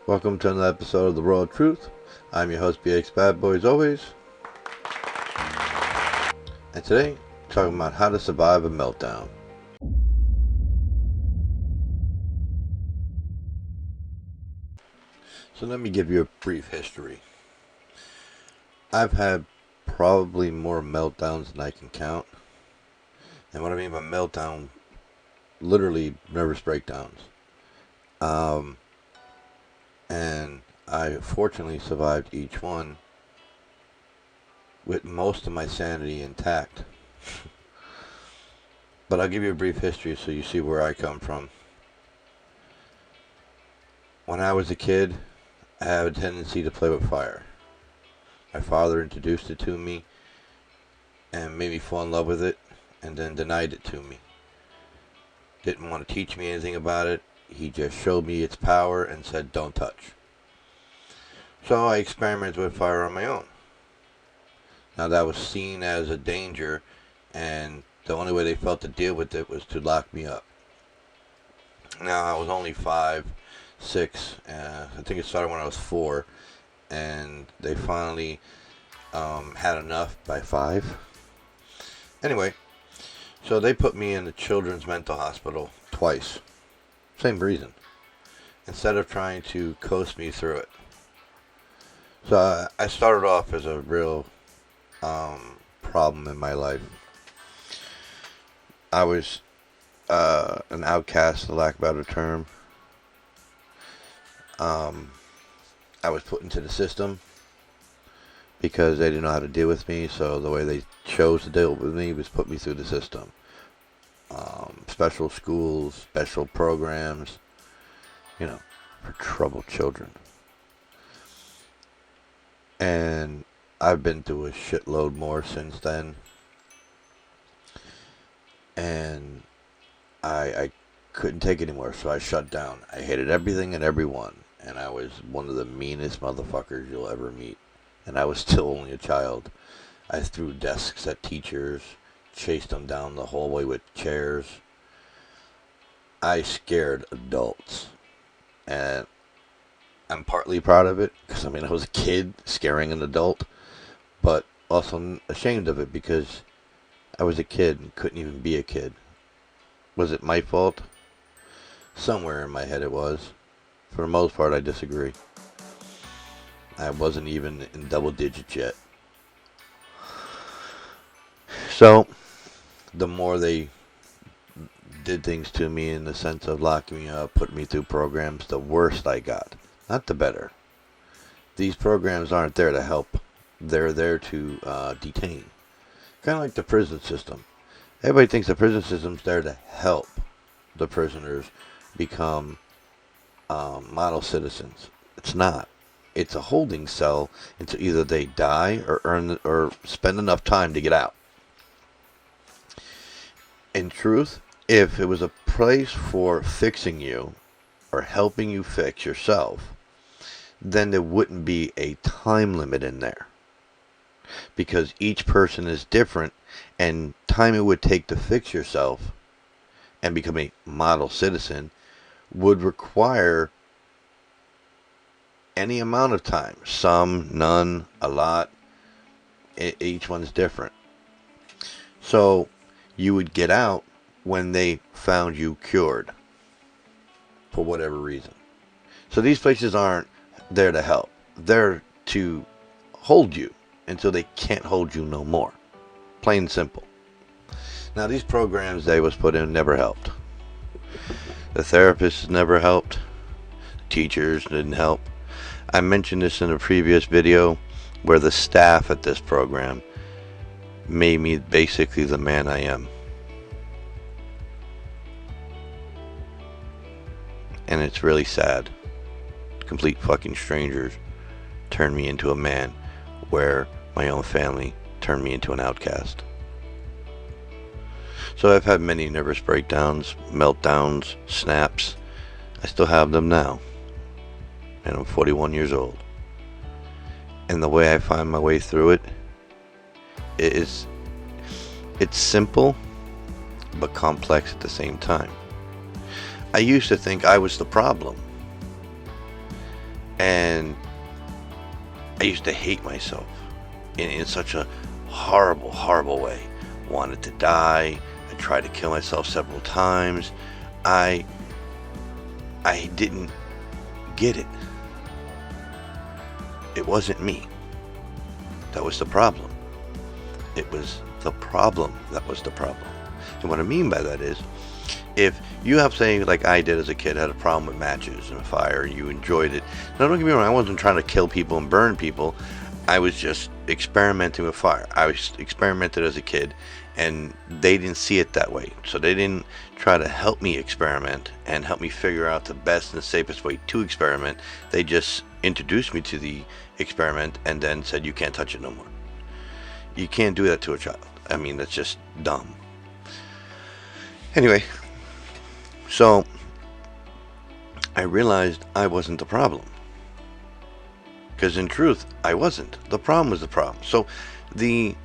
Welcome to another episode of The Raw Truth. I'm your host, BXBADBOY, as always. And today, talking about how to survive a meltdown. So let me give you a brief history. I've had probably more meltdowns than I can count. And what I mean by meltdown, literally nervous breakdowns. And I fortunately survived each one with most of my sanity intact. But I'll give you a brief history so you see where I come from. When I was a kid, I had a tendency to play with fire. My father introduced it to me and made me fall in love with it, and then denied it to me. Didn't want to teach me anything about it. He just showed me its power and said, don't touch. So I experimented with fire on my own. Now that was seen as a danger, and the only way they felt to deal with it was to lock me up. Now I was only 5, 6, I think it started when I was 4, and they finally had enough by 5. Anyway, so they put me in the children's mental hospital twice. Same reason. Instead of trying to coast me through it. So I started off as a real problem in my life. I was an outcast, for lack of a better term. I was put into the system because they didn't know how to deal with me, so the way they chose to deal with me was put me through the system. Special schools, special programs, for troubled children. And I've been through a shitload more since then. And I couldn't take it anymore, so I shut down. I hated everything and everyone, and I was one of the meanest motherfuckers you'll ever meet. And I was still only a child. I threw desks at teachers, chased them down the hallway with chairs. I scared adults, and I'm partly proud of it, because I was a kid scaring an adult, but also ashamed of it because I was a kid and couldn't even be a kid. Was it my fault? Somewhere in my head it was. For the most part, I disagree. I wasn't even in double digits yet. So, the more they did things to me in the sense of locking me up, putting me through programs, the worse I got. Not the better. These programs aren't there to help. They're there to detain. Kind of like the prison system. Everybody thinks the prison system's there to help the prisoners become model citizens. It's not. It's a holding cell until either they die or spend enough time to get out. In truth, if it was a place for fixing you or helping you fix yourself, then there wouldn't be a time limit in there. Because each person is different, and time it would take to fix yourself and become a model citizen would require any amount of time. Some, none, a lot. Each one's different. So you would get out when they found you cured, for whatever reason. So these places aren't there to help. They're to hold you until they can't hold you no more. Plain and simple. Now these programs they was put in never helped. The therapists never helped. Teachers didn't help. I mentioned this in a previous video where the staff at this program made me basically the man I am. And it's really sad. Complete fucking strangers turned me into a man where my own family turned me into an outcast. So I've had many nervous breakdowns, meltdowns, snaps. I still have them now. And I'm 41 years old. And the way I find my way through it is, it's simple but complex at the same time. I used to think I was the problem. And I used to hate myself in such a horrible, horrible way. Wanted to die. I tried to kill myself several times. I didn't get it. It wasn't me. That was the problem. It was the problem that was the problem. And what I mean by that is, if you have, say, like I did as a kid, had a problem with matches and fire, you enjoyed it. Now, don't get me wrong, I wasn't trying to kill people and burn people. I was just experimenting with fire. I was experimented as a kid, and they didn't see it that way. So they didn't try to help me experiment and help me figure out the best and safest way to experiment. They just introduced me to the experiment and then said, you can't touch it no more. You can't do that to a child. I mean, that's just dumb. Anyway, so I realized I wasn't the problem. Because in truth, I wasn't. The problem was the problem. So the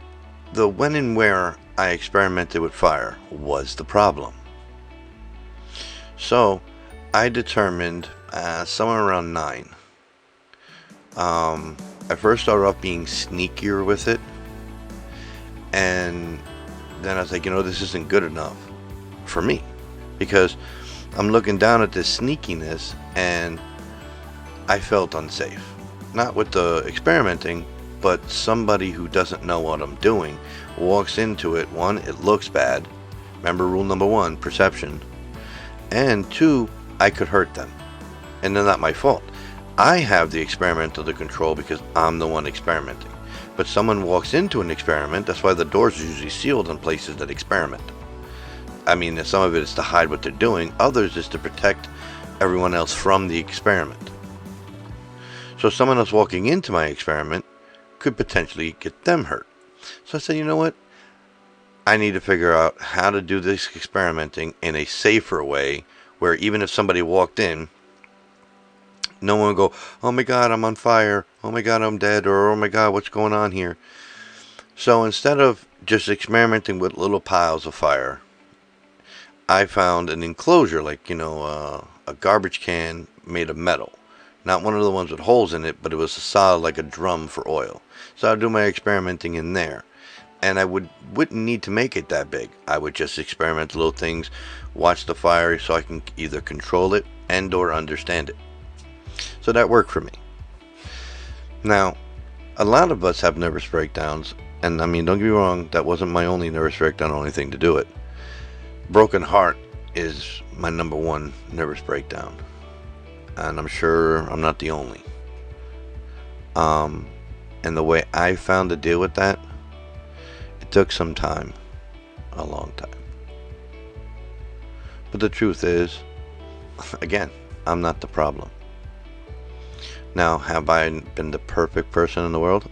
when and where I experimented with fire was the problem. So I determined somewhere around 9. I first started off being sneakier with it. And then I was like, this isn't good enough for me. Because I'm looking down at this sneakiness and I felt unsafe. Not with the experimenting, but somebody who doesn't know what I'm doing walks into it. 1, it looks bad. Remember rule number 1, perception. And 2, I could hurt them. And they're not my fault. I have the experiment under control because I'm the one experimenting. But someone walks into an experiment, that's why the doors are usually sealed in places that experiment. I mean, some of it is to hide what they're doing. Others is to protect everyone else from the experiment. So someone else walking into my experiment could potentially get them hurt. So I said, you know what? I need to figure out how to do this experimenting in a safer way where even if somebody walked in, no one would go, oh my God, I'm on fire. Oh my God, I'm dead. Or oh my God, what's going on here? So instead of just experimenting with little piles of fire, I found an enclosure, like, a garbage can made of metal. Not one of the ones with holes in it, but it was a solid, like a drum for oil. So I'd do my experimenting in there. And I wouldn't need to make it that big. I would just experiment little things, watch the fire so I can either control it and or understand it. So that worked for me. Now, a lot of us have nervous breakdowns. And I mean, don't get me wrong, that wasn't my only nervous breakdown, only thing to do it. Broken heart is my number 1 nervous breakdown. And I'm sure I'm not the only. And the way I found to deal with that, it took some time. A long time. But the truth is, again, I'm not the problem. Now, have I been the perfect person in the world?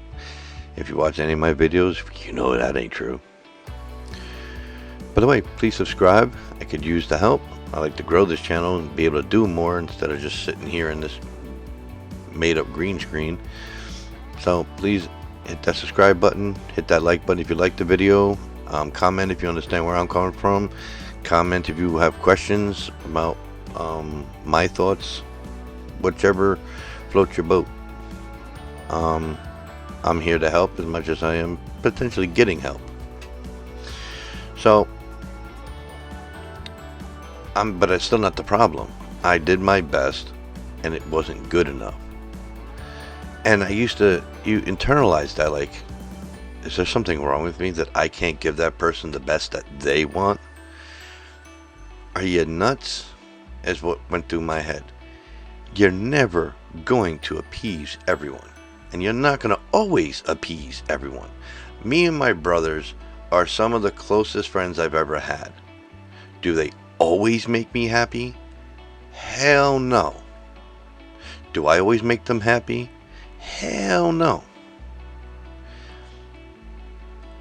If you watch any of my videos, you know that ain't true. By the way, please subscribe. I could use the help. I like to grow this channel and be able to do more instead of just sitting here in this made up green screen. So please hit that subscribe button, hit that like button if you like the video, comment if you understand where I'm coming from, comment if you have questions about my thoughts, whichever floats your boat. I'm here to help as much as I am potentially getting help. So but it's still not the problem. I did my best and it wasn't good enough. And you internalize that, like, is there something wrong with me that I can't give that person the best that they want? Are you nuts? Is what went through my head. You're never going to appease everyone. And you're not going to always appease everyone. Me and my brothers are some of the closest friends I've ever had. Do they always make me happy? Hell no. Do I always make them happy? Hell no.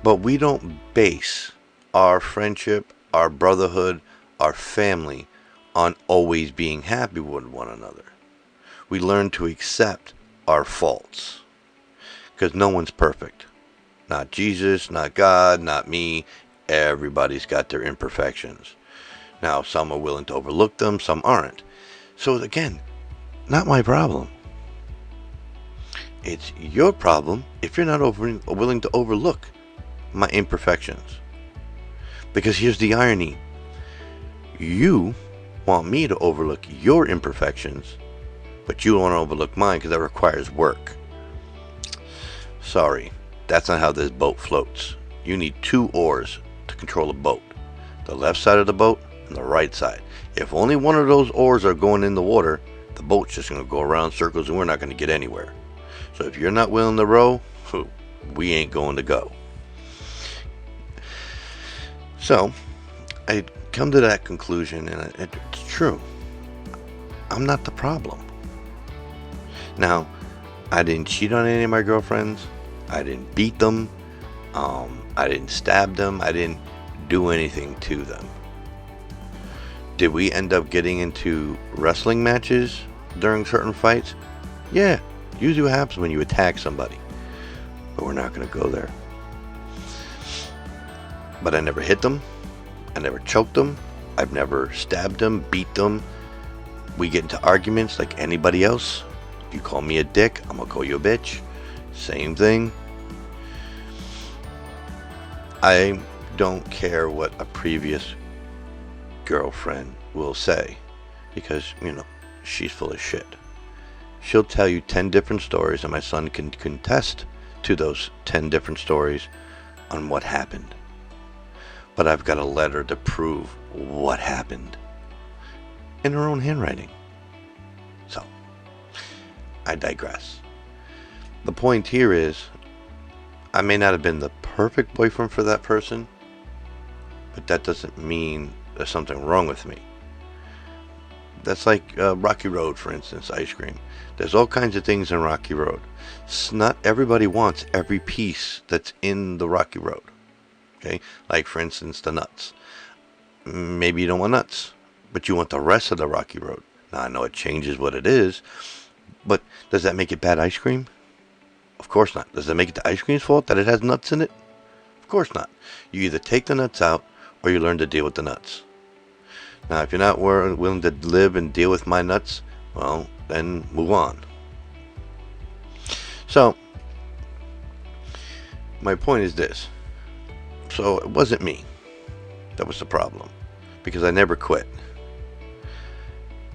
But we don't base our friendship, our brotherhood, our family on always being happy with one another. We learn to accept our faults. Because no one's perfect. Not Jesus, not God, not me. Everybody's got their imperfections. Now, some are willing to overlook them, some aren't. So again, not my problem. It's your problem if you're not willing to overlook my imperfections. Because here's the irony. You want me to overlook your imperfections, but you don't want to overlook mine because that requires work. Sorry, that's not how this boat floats. You need 2 oars to control a boat. The left side of the boat and the right side. If only one of those oars are going in the water, the boat's just going to go around circles and we're not going to get anywhere. So if you're not willing to row, we ain't going to go. So I come to that conclusion, and it's true. I'm not the problem. Now, I didn't cheat on any of my girlfriends. I didn't beat them. I didn't stab them. I didn't do anything to them. Did we end up getting into wrestling matches during certain fights? Yeah, usually what happens when you attack somebody. But we're not going to go there. But I never hit them. I never choked them. I've never stabbed them, beat them. We get into arguments like anybody else. If you call me a dick, I'm going to call you a bitch. Same thing. I don't care what a previous girlfriend will say, because, she's full of shit. She'll tell you 10 different stories, and my son can contest to those 10 different stories on what happened. But I've got a letter to prove what happened in her own handwriting. So, I digress. The point here is, I may not have been the perfect boyfriend for that person, but that doesn't mean there's something wrong with me. That's like Rocky Road, for instance, ice cream. There's all kinds of things in Rocky Road. Not everybody wants every piece that's in the Rocky Road. Okay, like for instance, the nuts. Maybe you don't want nuts, but you want the rest of the Rocky Road. Now I know it changes what it is, but does that make it bad ice cream? Of course not. Does that make it the ice cream's fault that it has nuts in it? Of course not. You either take the nuts out or you learn to deal with the nuts. Now, if you're not willing to live and deal with my nuts, well, then move on. So, my point is this. So, it wasn't me that was the problem, because I never quit.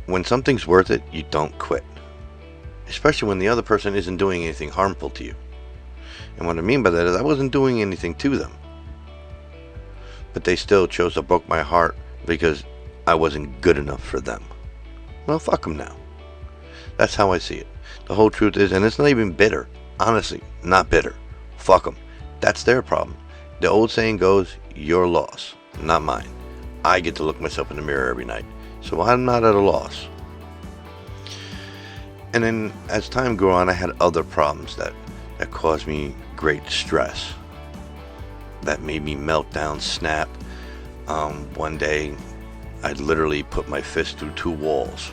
When something's worth it, you don't quit. Especially when the other person isn't doing anything harmful to you. And what I mean by that is I wasn't doing anything to them. But they still chose to break my heart because I wasn't good enough for them. Well, fuck them now. That's how I see it. The whole truth is, and it's not even bitter. Honestly, not bitter. Fuck them. That's their problem. The old saying goes, your loss, not mine. I get to look myself in the mirror every night. So I'm not at a loss. And then as time grew on, I had other problems that caused me great stress. That made me melt down, snap. One day, I literally put my fist through 2 walls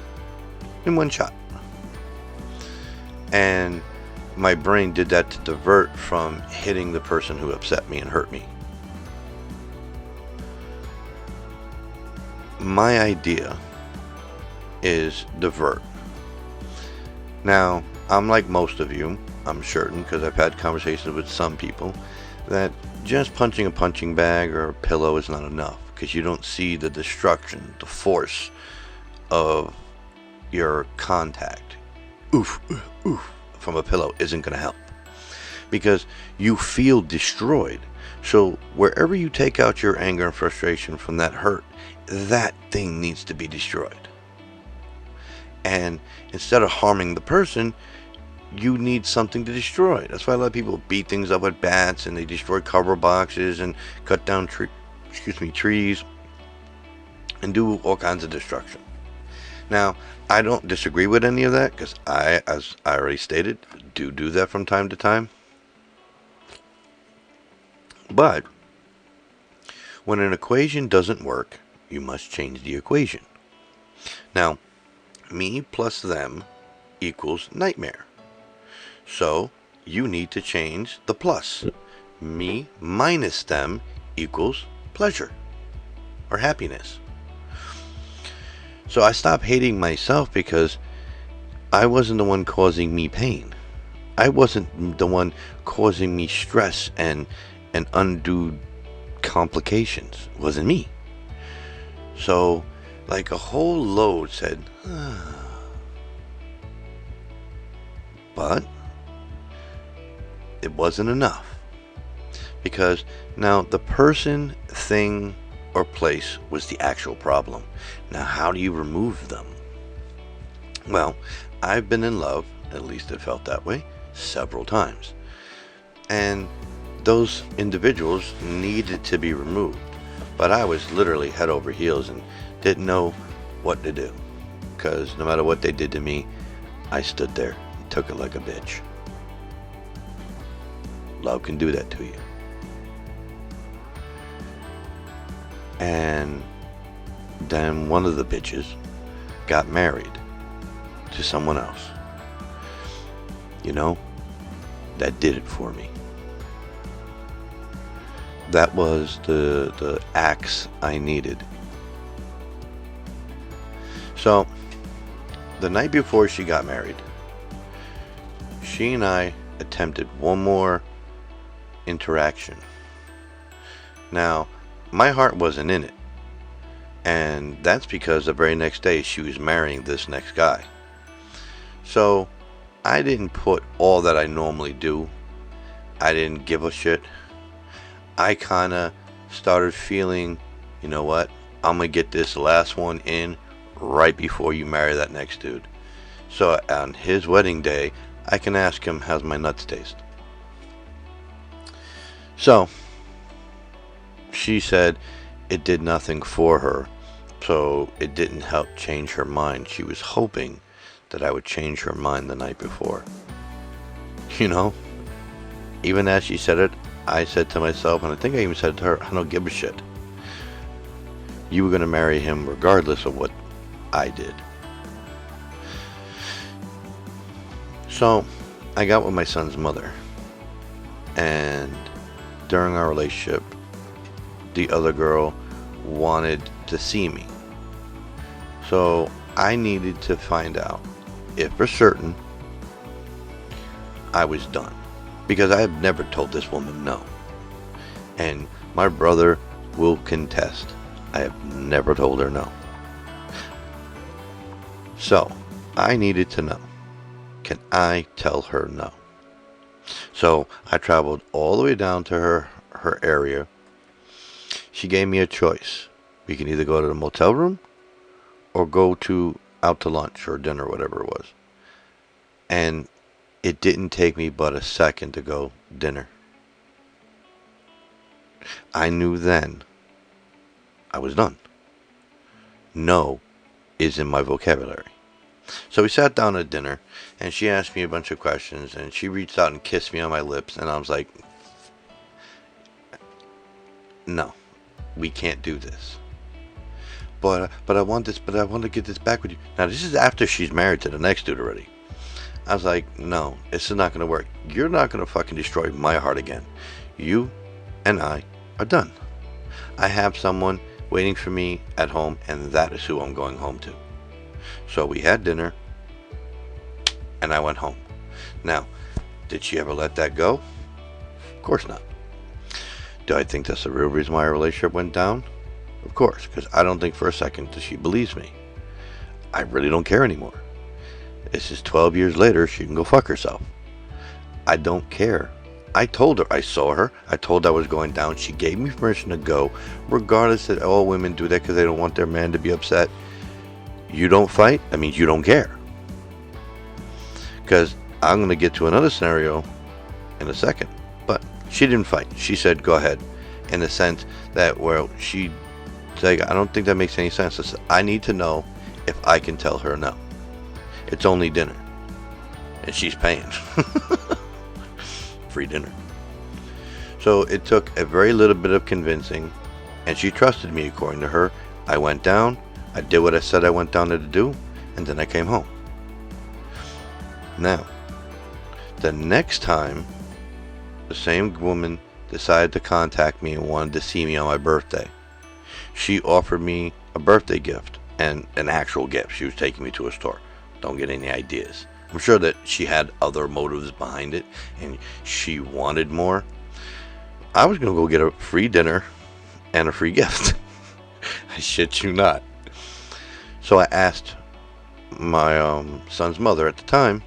in one shot. And my brain did that to divert from hitting the person who upset me and hurt me. My idea is divert. Now, I'm like most of you, I'm certain, because I've had conversations with some people, that just punching a punching bag or a pillow is not enough, because you don't see the destruction, the force of your contact. Oof, oof, from a pillow isn't going to help, because you feel destroyed. So wherever you take out your anger and frustration from that hurt, that thing needs to be destroyed. And instead of harming the person, you need something to destroy. That's why a lot of people beat things up with bats, and they destroy cardboard boxes and cut down trees and do all kinds of destruction. Now, I don't disagree with any of that, because I, as I already stated, do that from time to time. But when an equation doesn't work, you must change the equation. Now, me plus them equals nightmare. So you need to change the plus. Me minus them equals pleasure or happiness. So I stopped hating myself because I wasn't the one causing me pain. I wasn't the one causing me stress and undue complications. It wasn't me. So, like a whole load said, but it wasn't enough. Because now the person, thing, or place was the actual problem. Now, how do you remove them? Well, I've been in love, at least it felt that way, several times. And those individuals needed to be removed. But I was literally head over heels and didn't know what to do. Because no matter what they did to me, I stood there and took it like a bitch. Love can do that to you. And then one of the bitches got married to someone else. You know, that did it for me. That was the axe I needed. So, the night before she got married, she and I attempted one more interaction. Now, my heart wasn't in it. And that's because the very next day she was marrying this next guy. So, I didn't put all that I normally do. I didn't give a shit. I kind of started feeling, you know what? I'm going to get this last one in right before you marry that next dude. So on his wedding day, I can ask him, how's my nuts taste? So, she said it did nothing for her. So it didn't help change her mind. She was hoping that I would change her mind the night before. You know? Even as she said it, I said to myself, and I think I even said to her, I don't give a shit. You were going to marry him regardless of what I did. So, I got with my son's mother. And during our relationship, the other girl wanted to see me. So, I needed to find out if for certain I was done. Because I have never told this woman no. And my brother will contest. I have never told her no. So, I needed to know. Can I tell her no? So, I traveled all the way down to her area. She gave me a choice. We can either go to the motel room or go out to lunch or dinner, whatever it was. And it didn't take me but a second to go dinner. I knew then I was done. No is in my vocabulary. So we sat down at dinner, and she asked me a bunch of questions, and she reached out and kissed me on my lips, and I was like, no, we can't do this. But I want this, but I want to get this back with you. Now, this is after she's married to the next dude already. I was like, no, this is not going to work. You're not going to fucking destroy my heart again. You and I are done. I have someone waiting for me at home, and that is who I'm going home to. So we had dinner, and I went home. Now, did she ever let that go? Of course not. Do I think that's the real reason why our relationship went down? Of course, because I don't think for a second that she believes me. I really don't care anymore. This is 12 years later, she can go fuck herself. I don't care. I told her, I saw her, I told her I was going down, she gave me permission to go, regardless that all women do that because they don't want their man to be upset. You don't fight, that means you don't care. Because I'm going to get to another scenario in a second. But she didn't fight. She said, go ahead. In the sense that, well, she said, I don't think that makes any sense. I said, I need to know if I can tell her no. It's only dinner. And she's paying. Free dinner. So it took a very little bit of convincing, and she trusted me according to her. I went down, I did what I said I went down there to do, and then I came home. Now, the next time the same woman decided to contact me and wanted to see me on my birthday, she offered me a birthday gift and an actual gift. She was taking me to a store. Don't get any ideas. I'm sure that she had other motives behind it, and she wanted more. I was going to go get a free dinner and a free gift. I shit you not. So I asked my son's mother at the time.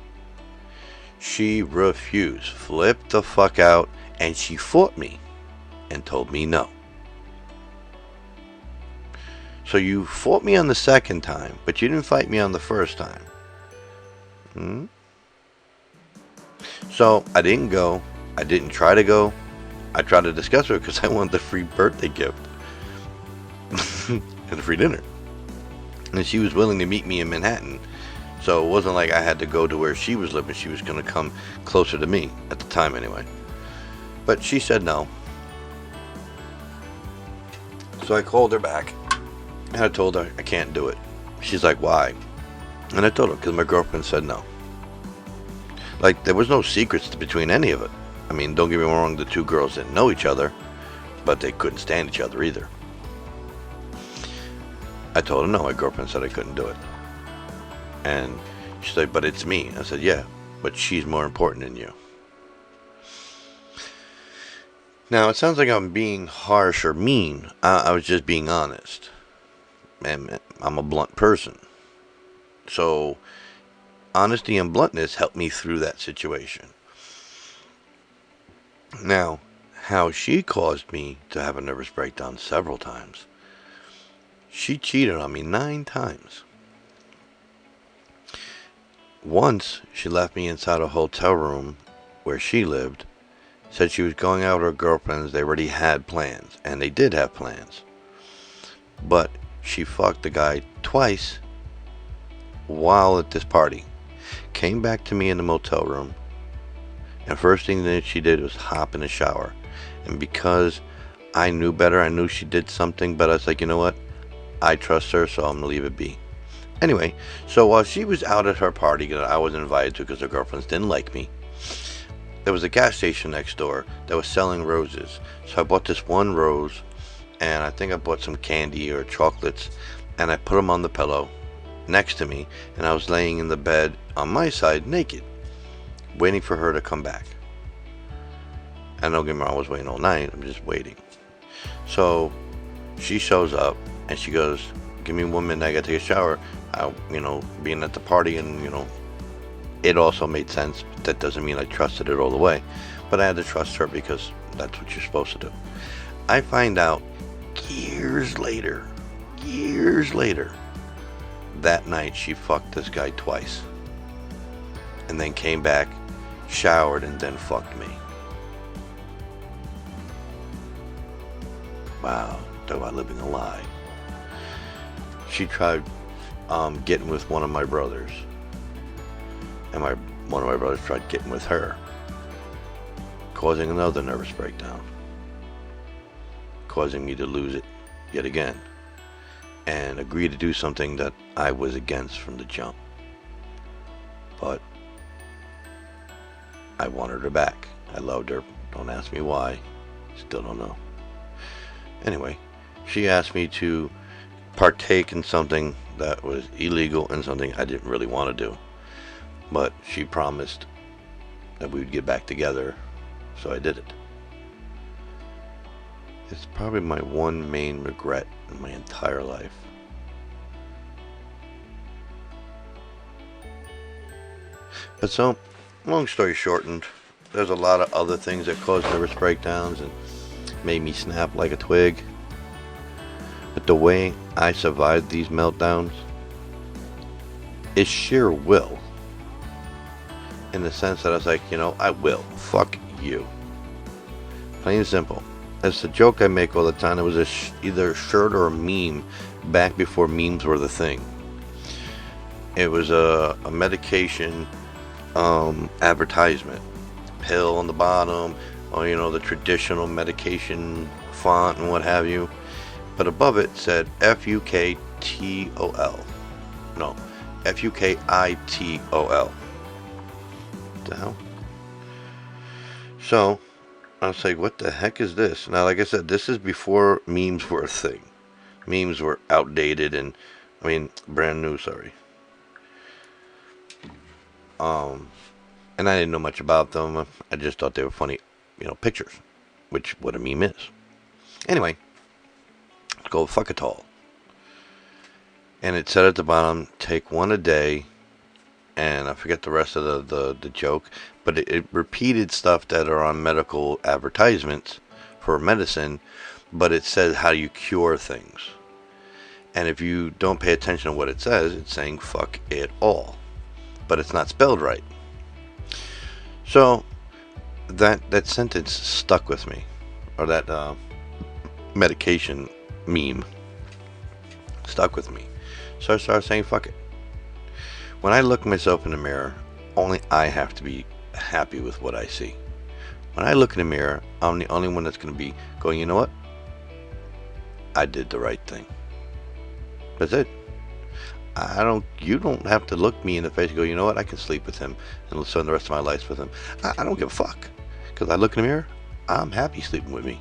She refused, flipped the fuck out, and she fought me and told me no. So you fought me on the second time, but you didn't fight me on the first time. So I didn't go. I didn't try to go. I tried to discuss her because I wanted the free birthday gift and the free dinner. And she was willing to meet me in Manhattan. So it wasn't like I had to go to where she was living. She was going to come closer to me at the time anyway. But she said no. So I called her back and I told her I can't do it. She's like, why? And I told her because my girlfriend said no. Like, there was no secrets between any of it. I mean, don't get me wrong, the two girls didn't know each other, but they couldn't stand each other either. I told her no, my girlfriend said I couldn't do it. And she said, but it's me. I said, yeah, but she's more important than you. Now, it sounds like I'm being harsh or mean. I was just being honest. And I'm a blunt person. So, honesty and bluntness helped me through that situation. Now, how she caused me to have a nervous breakdown several times. She cheated on me 9 times. Once, she left me inside a hotel room where she lived. Said she was going out with her girlfriends. They already had plans. And they did have plans. But she fucked the guy twice while at this party. Came back to me in the motel room. And first thing that she did was hop in the shower. And because I knew better, I knew she did something, but I was like, you know what? I trust her, so I'm going to leave it be. Anyway, so while she was out at her party that I was invited to because her girlfriends didn't like me, there was a gas station next door that was selling roses. So I bought this one rose, and I think I bought some candy or chocolates, and I put them on the pillow next to me, and I was laying in the bed on my side naked, waiting for her to come back. And don't get me wrong, I was waiting all night. I'm just waiting. So she shows up and she goes, give me 1 minute, I gotta take a shower. Being at the party, and it also made sense. That doesn't mean I trusted it all the way, but I had to trust her because that's what you're supposed to do. I find out years later, that night she fucked this guy twice. And then came back, showered, and then fucked me. Wow, talk about living a lie. She tried getting with one of my brothers. And one of my brothers tried getting with her. Causing another nervous breakdown. Causing me to lose it yet again. And agree to do something that I was against from the jump. But I wanted her back. I loved her. Don't ask me why. Still don't know. Anyway, she asked me to partake in something that was illegal and something I didn't really want to do. But she promised that we would get back together, so I did it. It's probably my one main regret in my entire life. But so, long story shortened, there's a lot of other things that caused nervous breakdowns and made me snap like a twig. But the way I survived these meltdowns is sheer will. In the sense that I was like, I will. Fuck you. Plain and simple. It's a joke I make all the time. It was either a shirt or a meme back before memes were the thing. It was a medication advertisement. Pill on the bottom, or the traditional medication font and what have you. But above it said F-U-K-T-O-L. No, F-U-K-I-T-O-L. What the hell? So I was like, what the heck is this? Now, like I said, this is before memes were a thing. Memes were outdated and, brand new, sorry. And I didn't know much about them. I just thought they were funny, pictures, which what a meme is. Anyway, let's go fuck it all. And it said at the bottom, take one a day, and I forget the rest of the joke, but it repeated stuff that are on medical advertisements for medicine, but it says how you cure things. And if you don't pay attention to what it says, it's saying fuck it all. But it's not spelled right. So that sentence stuck with me. Or that medication meme stuck with me. So I started saying fuck it. When I look myself in the mirror, only I have to be happy with what I see. When I look in the mirror, I'm the only one that's going to be going, you know what? I did the right thing. That's it. You don't have to look me in the face and go, you know what? I can sleep with him and spend the rest of my life with him. I don't give a fuck. Because I look in the mirror, I'm happy sleeping with me.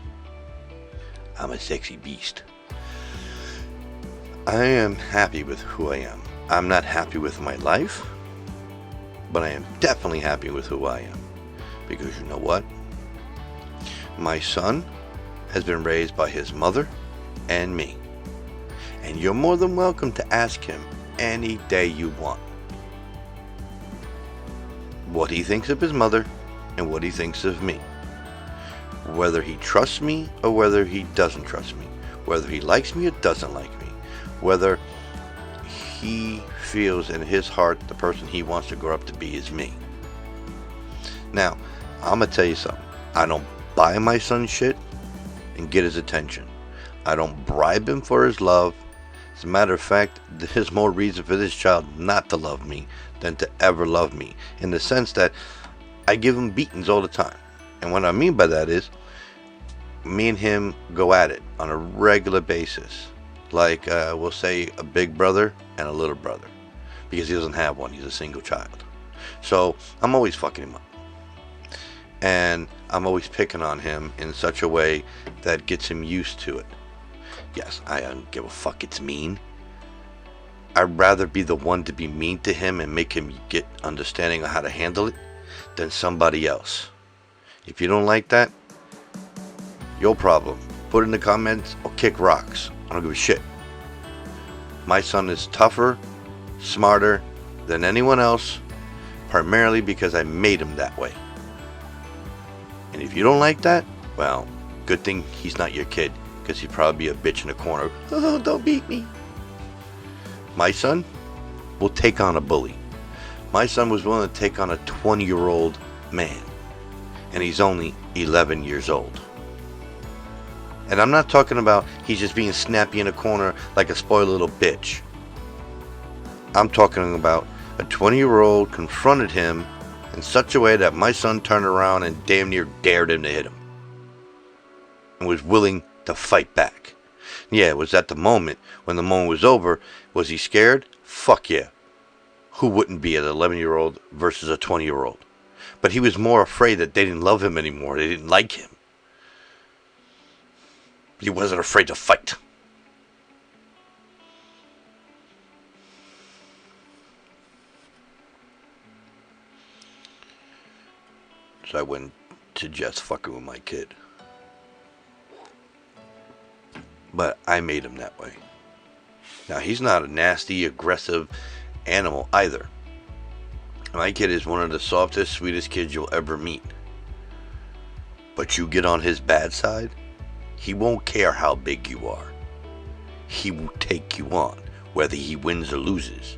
I'm a sexy beast. I am happy with who I am. I'm not happy with my life, but I am definitely happy with who I am. Because you know what? My son has been raised by his mother and me. And you're more than welcome to ask him any day you want what he thinks of his mother and what he thinks of me. Whether he trusts me or whether he doesn't trust me. Whether he likes me or doesn't like me. Whether he feels in his heart the person he wants to grow up to be is me. Now, I'm going to tell you something. I don't buy my son shit and get his attention. I don't bribe him for his love. As a matter of fact, there's more reason for this child not to love me than to ever love me. In the sense that I give him beatings all the time. And what I mean by that is, me and him go at it on a regular basis. Like, we'll say a big brother and a little brother. Because he doesn't have one. He's a single child. So, I'm always fucking him up. And I'm always picking on him in such a way that gets him used to it. Yes, I don't give a fuck it's mean. I'd rather be the one to be mean to him and make him get understanding of how to handle it than somebody else. If you don't like that, your problem. Put it in the comments or kick rocks. I don't give a shit. My son is tougher, smarter than anyone else, primarily because I made him that way. And if you don't like that, well, good thing he's not your kid. Because he'd probably be a bitch in the corner. Oh, don't beat me. My son will take on a bully. My son was willing to take on a 20-year-old man. And he's only 11 years old. And I'm not talking about he's just being snappy in a corner like a spoiled little bitch. I'm talking about a 20-year-old confronted him in such a way that my son turned around and damn near dared him to hit him. And was willing to fight back. Yeah, it was at the moment. When the moment was over, was he scared? Fuck yeah. Who wouldn't be an 11-year-old versus a 20-year-old? But he was more afraid that they didn't love him anymore. They didn't like him. He wasn't afraid to fight. So I went to just fucking with my kid. But I made him that way. Now, he's not a nasty, aggressive animal either. My kid is one of the softest, sweetest kids you'll ever meet. But you get on his bad side, he won't care how big you are. He will take you on, whether he wins or loses.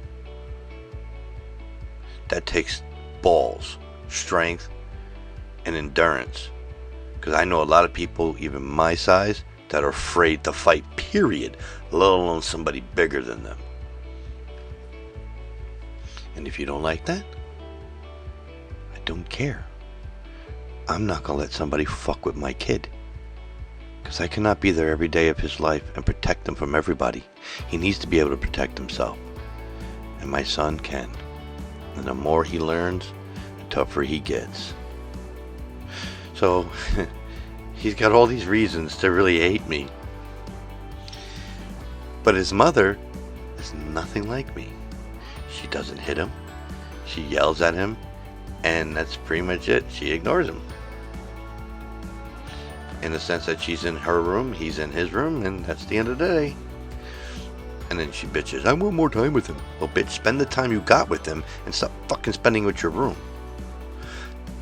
That takes balls, strength, and endurance. Because I know a lot of people, even my size, that are afraid to fight, period, let alone somebody bigger than them. And if you don't like that, I don't care. I'm not going to let somebody fuck with my kid. Because I cannot be there every day of his life and protect him from everybody. He needs to be able to protect himself. And my son can. And the more he learns, the tougher he gets. So, he's got all these reasons to really hate me. But his mother is nothing like me. She doesn't hit him. She yells at him, and that's pretty much it. She ignores him. In the sense that she's in her room, he's in his room, and that's the end of the day. And then she bitches, I want more time with him. Well, bitch, spend the time you got with him and stop fucking spending with your room.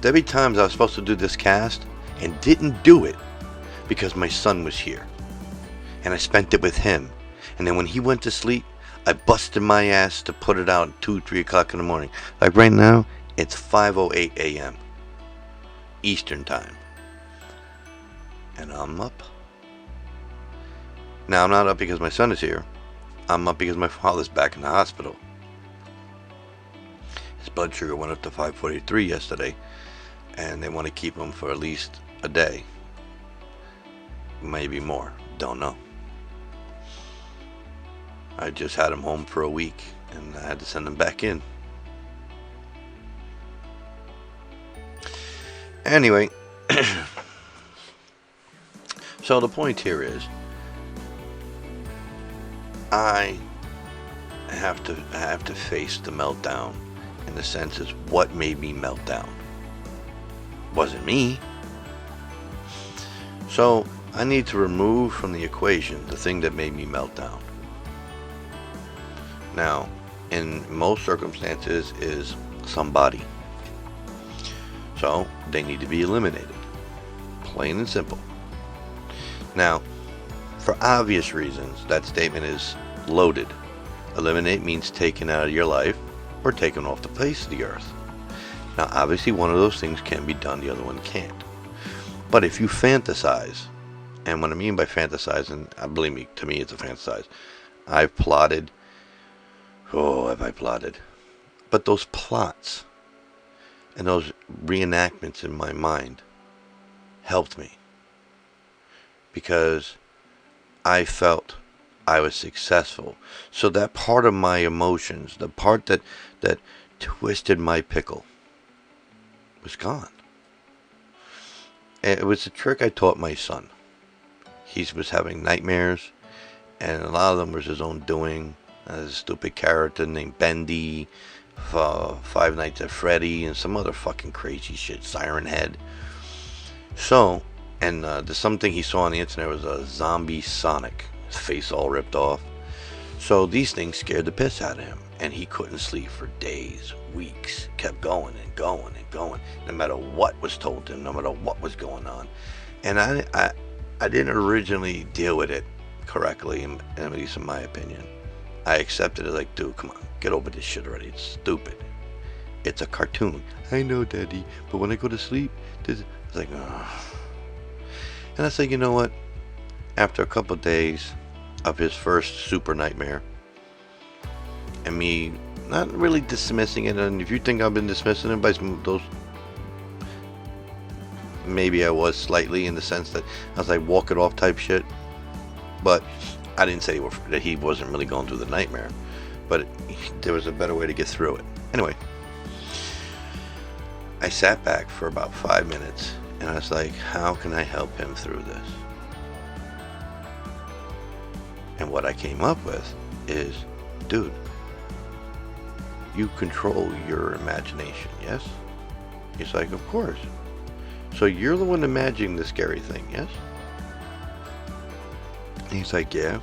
There'd be times I was supposed to do this cast and didn't do it because my son was here. And I spent it with him. And then when he went to sleep, I busted my ass to put it out at 2, 3 o'clock in the morning. Like right now, it's 5:08 a.m. Eastern time. And I'm up. Now, I'm not up because my son is here. I'm up because my father's back in the hospital. His blood sugar went up to 543 yesterday, and they want to keep him for at least a day. Maybe more. Don't know. I just had him home for a week, and I had to send him back in. Anyway, so the point here is, I have to face the meltdown, in the sense is what made me melt down. Wasn't me. So I need to remove from the equation the thing that made me melt down. Now, in most circumstances, is somebody. So they need to be eliminated. Plain and simple. Now, for obvious reasons, that statement is loaded. Eliminate means taken out of your life or taken off the face of the earth. Now, obviously, one of those things can be done, the other one can't. But if you fantasize, and what I mean by fantasize, and believe me, to me it's a fantasize. I've plotted. Oh, have I plotted? But those plots and those reenactments in my mind helped me. Because I felt I was successful. So that part of my emotions, the part that twisted my pickle, was gone. It was a trick I taught my son. He was having nightmares, and a lot of them was his own doing. There's a stupid character named Bendy, Five Nights at Freddy, and some other fucking crazy shit, Siren Head. So, and there's something he saw on the internet was a zombie Sonic, his face all ripped off. So these things scared the piss out of him, and he couldn't sleep for days, weeks. Kept going and going and going, no matter what was told to him, no matter what was going on. And I didn't originally deal with it correctly, at least in my opinion. I accepted it like, dude, come on, get over this shit already. It's stupid. It's a cartoon. I know, Daddy, but when I go to sleep, it's like, ugh. And I said, you know what? After a couple of days of his first super nightmare, and me not really dismissing it, and if you think I've been dismissing it by those, maybe I was slightly, in the sense that I was like walk it off type shit, but I didn't say that he wasn't really going through the nightmare, but there was a better way to get through it. Anyway, I sat back for about 5 minutes, and I was like, how can I help him through this? And what I came up with is, dude, you control your imagination, yes? He's like, of course. So you're the one imagining the scary thing, yes? And he's like, yeah.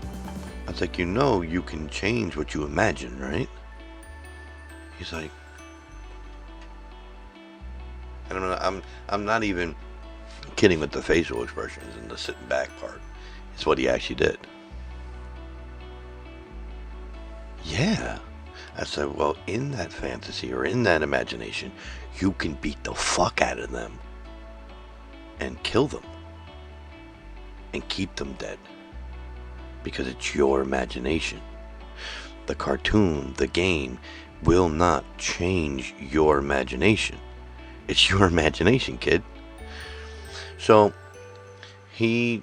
I was like, you know you can change what you imagine, right? He's like, and I'm not even kidding with the facial expressions and the sitting back part. It's what he actually did. Yeah. I said, well, in that fantasy or in that imagination, you can beat the fuck out of them and kill them and keep them dead, because it's your imagination. The cartoon, the game, will not change your imagination. It's your imagination, kid. So he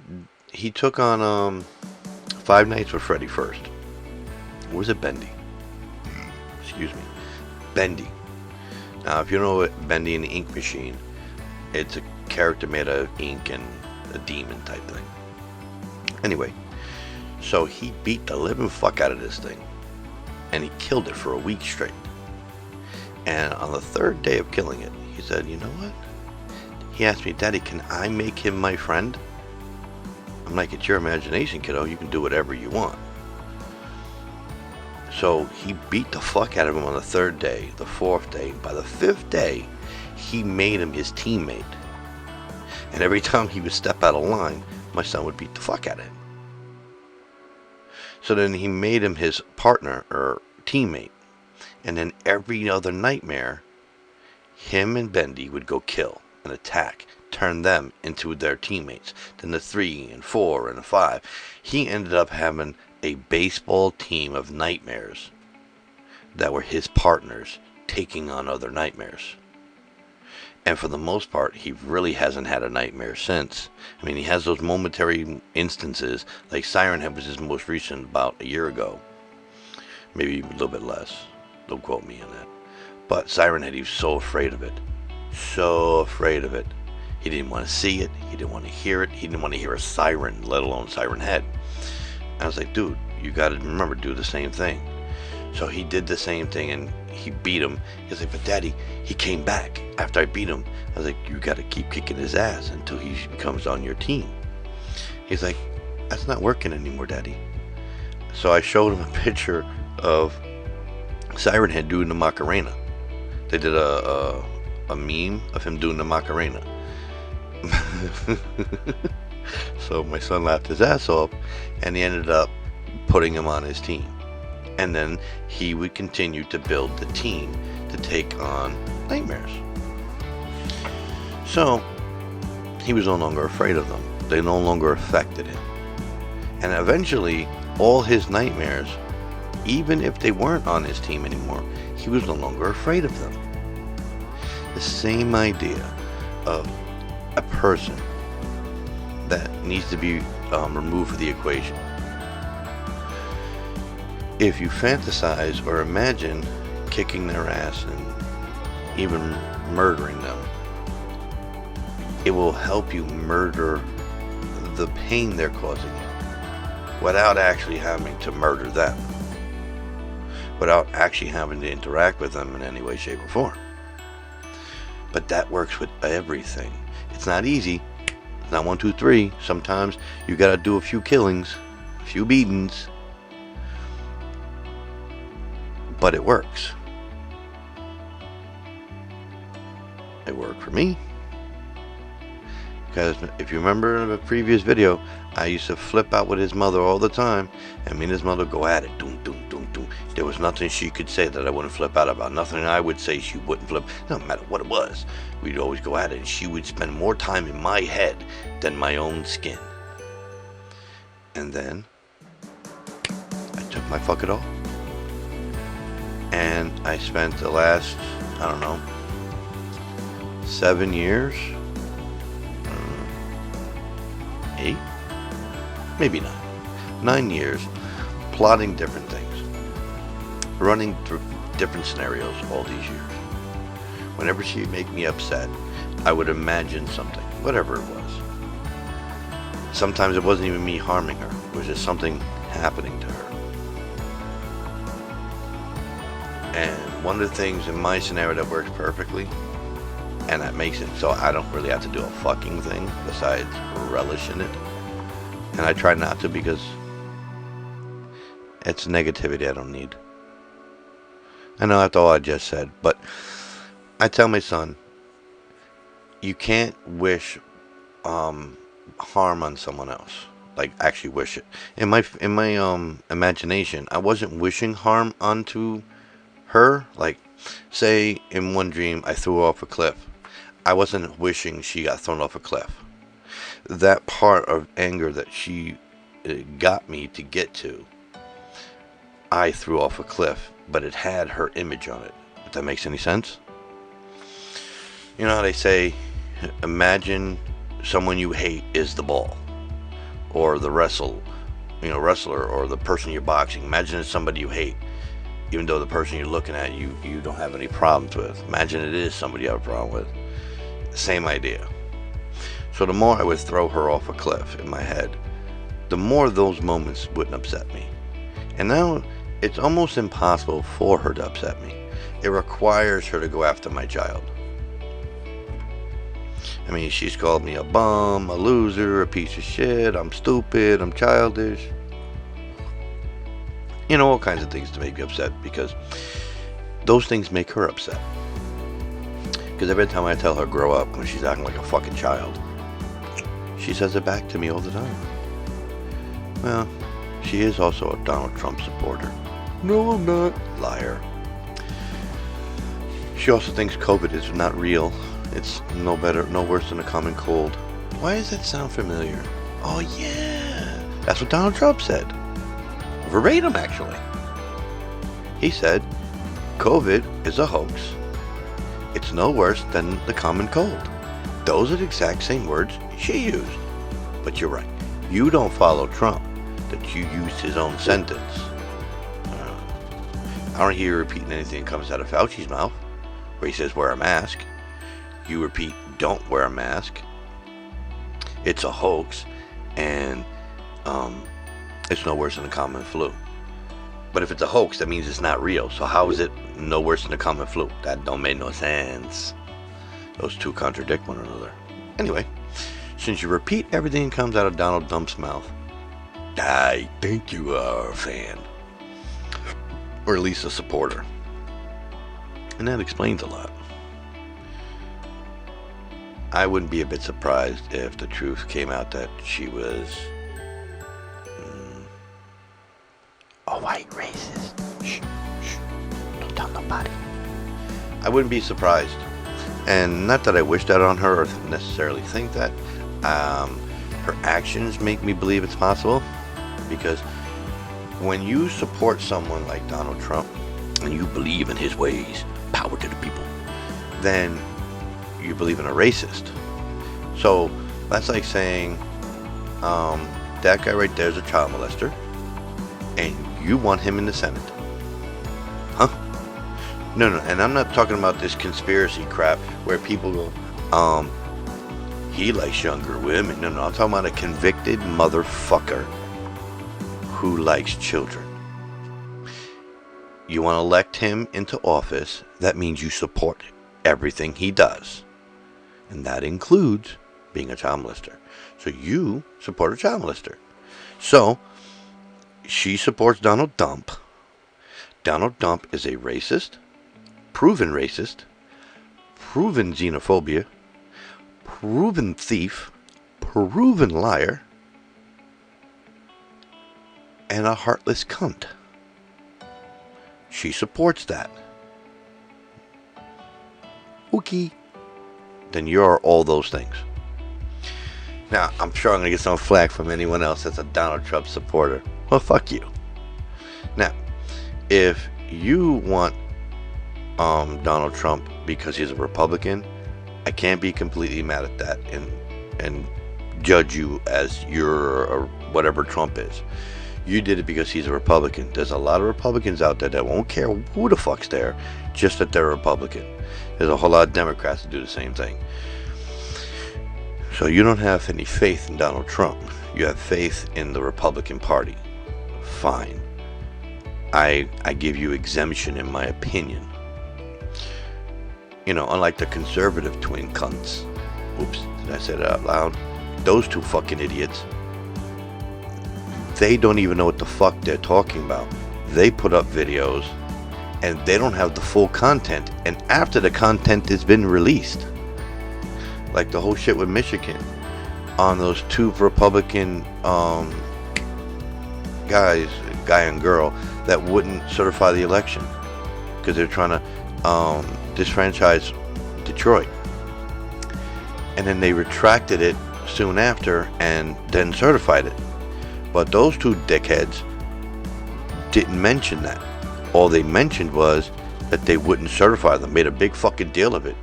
took on Five Nights with Freddy first. Or was it Bendy? Excuse me. Bendy. Now, if you know what Bendy and the Ink Machine, it's a character made of ink and a demon type thing. Anyway, so he beat the living fuck out of this thing, and he killed it for a week straight. And on the third day of killing it, he said, you know what? He asked me, Daddy, can I make him my friend? I'm like, it's your imagination, kiddo. You can do whatever you want. So he beat the fuck out of him on the third day, the fourth day. By the fifth day, he made him his teammate. And every time he would step out of line, my son would beat the fuck out of him. So then he made him his partner or teammate. And then every other nightmare, him and Bendy would go kill and attack, turn them into their teammates. Then the 3 and 4 and 5. He ended up having a baseball team of nightmares that were his partners taking on other nightmares. And for the most part, he really hasn't had a nightmare since. I mean, he has those momentary instances, like Siren Head was his most recent about a year ago. Maybe a little bit less. Don't quote me on that. But Siren Head, he was so afraid of it. So afraid of it. He didn't want to see it. He didn't want to hear it. He didn't want to hear a siren, let alone Siren Head. I was like, dude, you got to remember, do the same thing. So he did the same thing, and he beat him. He's like, but Daddy, he came back after I beat him. I was like, you got to keep kicking his ass until he comes on your team. He's like, that's not working anymore, Daddy. So I showed him a picture of Siren Head doing the Macarena. They did a meme of him doing the Macarena. So my son laughed his ass off, and he ended up putting him on his team. And then he would continue to build the team to take on nightmares. So he was no longer afraid of them. They no longer affected him. And eventually, all his nightmares, even if they weren't on his team anymore, he was no longer afraid of them. The same idea of a person that needs to be removed from the equation. If you fantasize or imagine kicking their ass and even murdering them, it will help you murder the pain they're causing you without actually having to murder them, without actually having to interact with them in any way, shape, or form. But that works with everything. It's not easy. It's not 1, 2, 3. Sometimes you gotta do a few killings, a few beatings, but it works. It worked for me. Because if you remember in the previous video, I used to flip out with his mother all the time, and me and his mother go at it. Doom, doom, doom, doom. There was nothing she could say that I wouldn't flip out about. Nothing I would say she wouldn't flip. No matter what it was, we'd always go at it, and she would spend more time in my head than my own skin. And then I took my fuck it off, and I spent the last, I don't know, 7 years, 8, maybe 9 years, plotting different things, running through different scenarios all these years. Whenever she'd make me upset, I would imagine something, whatever it was. Sometimes it wasn't even me harming her, it was just something happening to her. And one of the things in my scenario that works perfectly, and that makes it so I don't really have to do a fucking thing besides relish in it. And I try not to, because it's negativity I don't need. I know that's all I just said, but I tell my son, you can't wish harm on someone else. Like, actually wish it. In my imagination, I wasn't wishing harm onto her. Like, say in one dream I threw her off a cliff. I wasn't wishing she got thrown off a cliff. That part of anger that she got me to get to, I threw off a cliff, but it had her image on it. If that makes any sense? You know how they say, imagine someone you hate is the ball, or the wrestler, or the person you're boxing. Imagine it's somebody you hate, even though the person you're looking at you don't have any problems with. Imagine it is somebody you have a problem with. Same idea. So the more I would throw her off a cliff in my head, the more those moments wouldn't upset me. And now it's almost impossible for her to upset me, It requires her to go after my child. I mean, she's called me a bum, a loser, a piece of shit, I'm stupid, I'm childish. You know, all kinds of things to make me upset, because those things make her upset. Because every time I tell her grow up when she's acting like a fucking child, she says it back to me all the time. Well, she is also a Donald Trump supporter. No, I'm not. Liar. She also thinks COVID is not real. It's no worse than a common cold. Why does that sound familiar? Oh yeah, that's what Donald Trump said. Verbatim, actually. He said, COVID is a hoax. It's no worse than the common cold. Those are the exact same words she used. But you're right. You don't follow Trump, that you used his own sentence. I don't hear you repeating anything that comes out of Fauci's mouth, where he says wear a mask. You repeat, don't wear a mask. It's a hoax, and it's no worse than a common flu. But if it's a hoax, that means it's not real. So how is it no worse than a common flu? That don't make no sense. Those two contradict one another. Anyway, since you repeat everything that comes out of Donald Dump's mouth, I think you are a fan. Or at least a supporter. And that explains a lot. I wouldn't be a bit surprised if the truth came out that she was a white racist. Shh, shh, don't tell nobody. I wouldn't be surprised. And not that I wish that on her or necessarily think that. Her actions make me believe it's possible. Because when you support someone like Donald Trump and you believe in his ways, power to the people, then you believe in a racist. So that's like saying that guy right there is a child molester and you want him in the Senate. Huh? No, and I'm not talking about this conspiracy crap where people go, he likes younger women. No, I'm talking about a convicted motherfucker who likes children. You want to elect him into office, that means you support everything he does. And that includes being a child molester. So you support a child molester. So she supports Donald Dump. Donald Dump is a racist, proven xenophobia, proven thief, proven liar, and a heartless cunt. She supports that. Okay. Then you're all those things. Now, I'm sure I'm going to get some flack from anyone else that's a Donald Trump supporter. Well, fuck you. Now, if you want Donald Trump because he's a Republican, I can't be completely mad at that and judge you as your whatever Trump is. You did it because he's a Republican. There's a lot of Republicans out there that won't care who the fuck's there, just that they're a Republican. There's a whole lot of Democrats that do the same thing. So you don't have any faith in Donald Trump. You have faith in the Republican Party. Fine. I give you exemption in my opinion. You know, unlike the conservative twin cunts. Oops, did I say that out loud? Those two fucking idiots. They don't even know what the fuck they're talking about. They put up videos and they don't have the full content. And after the content has been released, like the whole shit with Michigan on those two Republican guy and girl that wouldn't certify the election because they're trying to disfranchise Detroit. And then they retracted it soon after and then certified it. But those two dickheads didn't mention that. All they mentioned was that they wouldn't certify them. Made a big fucking deal of it.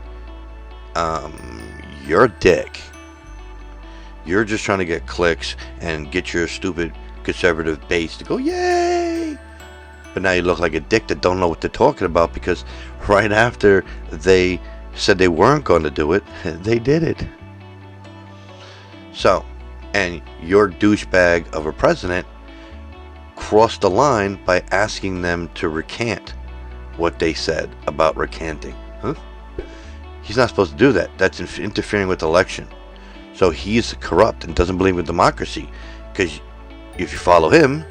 You're a dick. You're just trying to get clicks and get your stupid conservative base to go, yay! But now you look like a dick that don't know what they're talking about because right after they said they weren't going to do it, they did it. So, and your douchebag of a president crossed the line by asking them to recant what they said about recanting. Huh? He's not supposed to do that. That's interfering with the election. So he's corrupt and doesn't believe in democracy. Because if you follow him,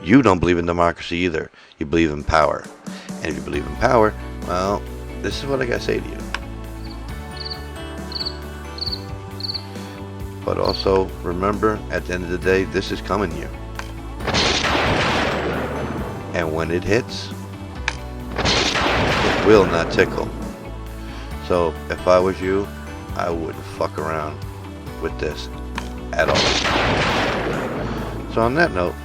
you don't believe in democracy either. You believe in power. And if you believe in power, well, this is what I gotta say to you. But also, remember, at the end of the day, this is coming to you. And when it hits, it will not tickle. So, if I was you, I wouldn't fuck around with this at all. So on that note,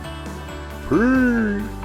peace.